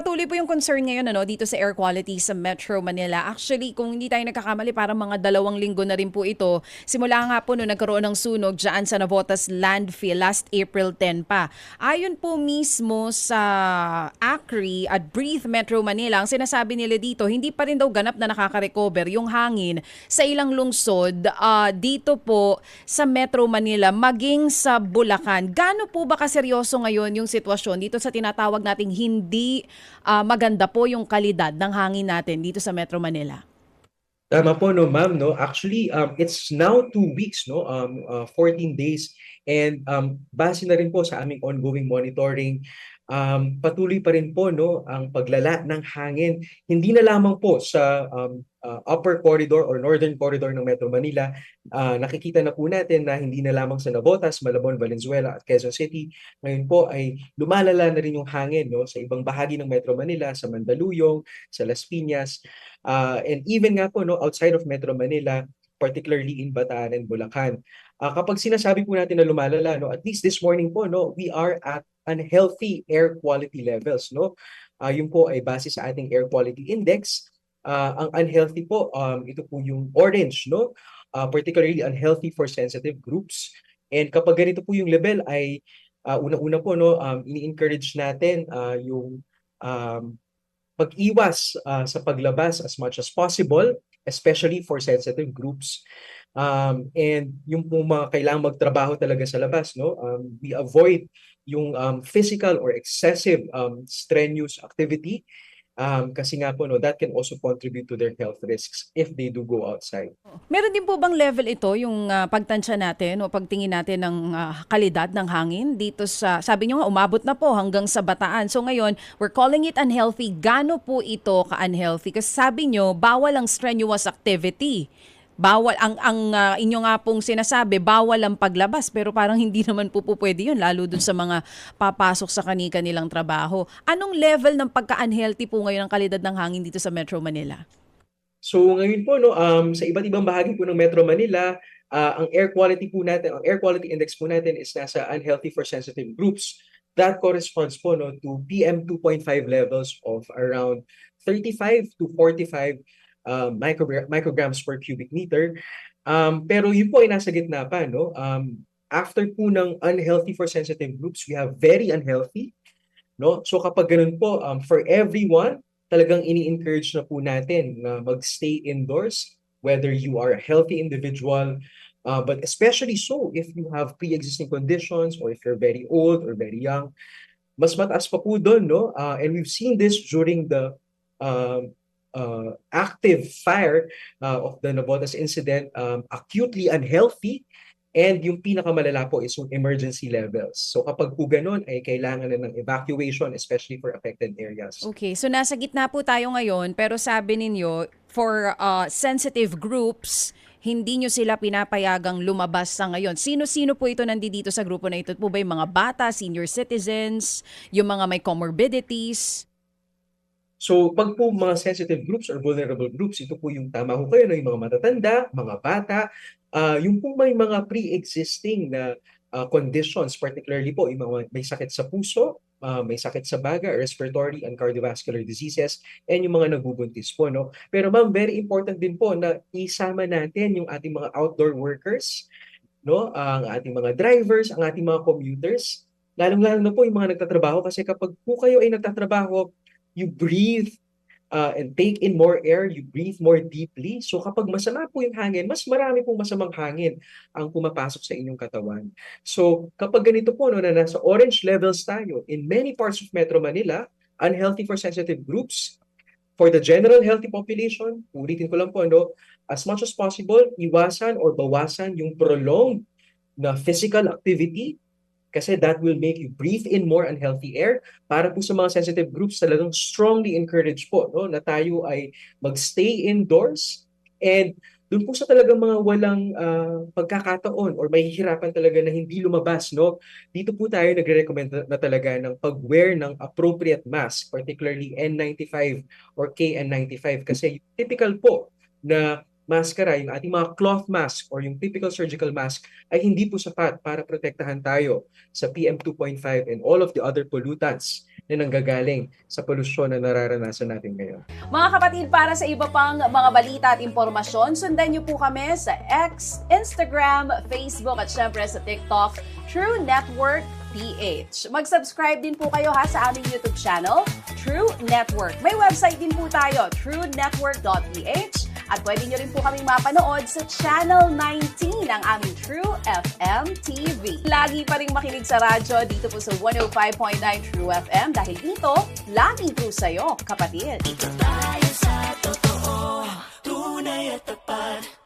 patuloy po yung concern ngayon dito sa air quality sa Metro Manila. Actually, kung hindi tayo nagkakamali, parang mga 2 linggo na rin po ito. Simula nga po nagkaroon ng sunog dyan sa Navotas Landfill last April 10 pa. Ayon po mismo sa ACRI at Breathe Metro Manila, ang sinasabi nila dito, hindi pa rin daw ganap na nakaka-recover yung hangin sa ilang lungsod dito po sa Metro Manila maging sa Bulacan. Gaano po ba kaseryoso ngayon yung sitwasyon dito sa tinatawag nating hindi maganda po yung kalidad ng hangin natin dito sa Metro Manila? Tama po, no, ma'am, no. Actually, it's now 2 weeks, no, 14 days. And base na rin po sa aming ongoing monitoring, patuloy pa rin po, no, ang paglala ng hangin. Hindi na lamang po sa upper corridor or northern corridor ng Metro Manila. Nakikita na po natin na hindi na lamang sa Navotas, Malabon, Valenzuela at Quezon City. Ngayon po ay lumalala na rin yung hangin, no, sa ibang bahagi ng Metro Manila, sa Mandaluyong, sa Las Piñas. And even nga po, no, outside of Metro Manila, particularly in Bataan and Bulacan. Kapag sinasabi po natin na lumalala, no, at least this morning po, no, we are at unhealthy air quality levels, no. Yun po ay base sa ating air quality index. Ang unhealthy po, ito po yung orange, no, particularly unhealthy for sensitive groups. And kapag ganito po yung level ay una-una po, no, ini-encourage natin yung pag-iwas sa paglabas as much as possible, especially for sensitive groups. And yung po mga kailangang magtrabaho talaga sa labas, no? We avoid yung physical or excessive strenuous activity kasi nga po, no, that can also contribute to their health risks if they do go outside. Meron din po bang level ito, yung pagtansya natin o pagtingin natin ng kalidad ng hangin dito sa, sabi nyo nga, umabot na po hanggang sa Bataan. So ngayon, we're calling it unhealthy. Gaano po ito ka-unhealthy? Kasi sabi nyo, bawal ang strenuous activity. Bawal, ang inyo nga pong sinasabi, bawal ang paglabas. Pero parang hindi naman po pwede yun, lalo dun sa mga papasok sa kanilang trabaho. Anong level ng pagka-unhealthy po ngayon ang kalidad ng hangin dito sa Metro Manila? So ngayon po, no, sa iba't ibang bahagi po ng Metro Manila, ang air quality po natin, ang air quality index po natin is nasa unhealthy for sensitive groups. That corresponds po, no, to PM 2.5 levels of around 35 to 45 micrograms per cubic meter. Pero yun po ay nasa gitna pa, no? After po ng unhealthy for sensitive groups, we have very unhealthy, no? So kapag ganun po, for everyone, talagang ini-encourage na po natin na mag-stay indoors, whether you are a healthy individual, but especially so if you have pre-existing conditions or if you're very old or very young, mas mataas pa po doon, no? And we've seen this during the active fire of the Navotas incident, acutely unhealthy. And yung pinakamalala po is yung emergency levels. So kapag po ganun, ay kailangan na ng evacuation, especially for affected areas. Okay, so nasa gitna po tayo ngayon, pero sabi ninyo, for sensitive groups, hindi nyo sila pinapayagang lumabas sa ngayon. Sino-sino po ito nandito sa grupo na ito? Po ba yung mga bata, senior citizens, yung mga may comorbidities? So pag po mga sensitive groups or vulnerable groups, ito po yung tama ho kayo, no? Yung mga matatanda, mga bata, yung po may mga pre-existing na conditions, particularly po yung mga may sakit sa puso, may sakit sa baga, respiratory and cardiovascular diseases, and yung mga nagbubuntis po, no? Pero ma'am, very important din po na isama natin yung ating mga outdoor workers, no? Ang ating mga drivers, ang ating mga commuters, lalong-lalo na po yung mga nagtatrabaho kasi kapag po kayo ay nagtatrabaho, you breathe and take in more air, you breathe more deeply. So kapag masama po yung hangin, mas marami pong masamang hangin ang pumapasok sa inyong katawan. So kapag ganito po, no, na nasa orange levels tayo in many parts of Metro Manila, unhealthy for sensitive groups, for the general healthy population, ulitin ko lang po, no, as much as possible, iwasan or bawasan yung prolonged na physical activity kasi that will make you breathe in more unhealthy air. Para po sa mga sensitive groups, talagang strongly encourage po, no, na tayo ay magstay indoors and doon po sa talagang mga walang pagkakataon or mahihirapan talaga na hindi lumabas, no, dito po tayo nagre-recommend na talaga ng pag-wear ng appropriate mask, particularly N95 or KN95 kasi typical po na maskara, yung ating mga cloth mask or yung typical surgical mask ay hindi po sapat para protektahan tayo sa PM2.5 and all of the other pollutants na nanggagaling sa polusyon na nararanasan natin ngayon. Mga kapatid, para sa iba pang mga balita at impormasyon, sundan niyo po kami sa X, Instagram, Facebook at syempre sa TikTok, True Network PH. Mag-subscribe din po kayo ha sa aming YouTube channel, True Network. May website din po tayo, truenetwork.ph, at pwede nyo rin po kaming mapanood sa Channel 19 ng aming True FM TV. Lagi pa rin makinig sa radyo dito po sa 105.9 True FM dahil dito, lagi po sa'yo, kapatid. Tayo sa totoo, tunay at tapat.